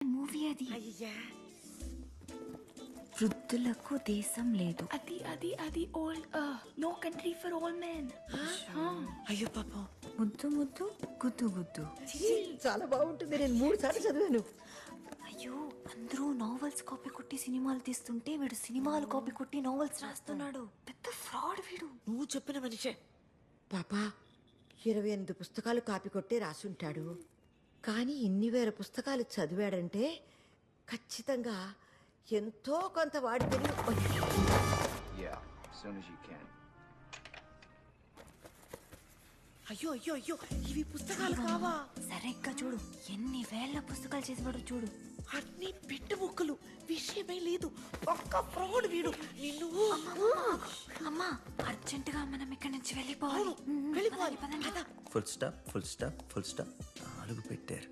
Movie అది. అయ్యా వృద్ధులకు దేశం లేదు. అది అది అది old no country for all men. అయ్యో పాపం. ముద్దు ముద్దు గుద్దు గుద్దు. చాలా బాగుంటుంది. నేను 3 సార్లు చదివాను. అయ్యో, అందరూ నావెల్స్ కాపీ కొట్టి సినిమాలు తీస్తుంటే వీడు సినిమాలు కాపీ కొట్టి నావెల్స్ రాస్తున్నాడు. పెద్ద ఫ్రాడ్ వీడు. నువ్వు చెప్పిన మనిషే. పాపా 28 పుస్తకాలు కాపీ కొట్టే రాసుంటాడు. కానీ ఇన్ని వేల పుస్తకాలు చదివాడంటే ఖచ్చితంగా ఎంతో కొంత వాడితేనే. Yeah, as soon as you can. అయ్యో అయ్యో అయ్యో, ఇవి పుస్తకాలు కావా? సరిగ్గా చూడు, ఎన్ని వేల పుస్తకాలు చేసివాడు చూడు. అన్ని పెట్టు ముక్కలు, విషయమే లేదు. ఒక్క ఫ్రాడ్ వీడు. నిన్ను అమ్మా, అర్జెంట్ గా మనం ఇక్కడి నుంచి వెళ్ళిపోవాలి. వెళ్ళిపోవాలి. పదండి. ఫుల్ స్టాప్ 4 పెట్టారు.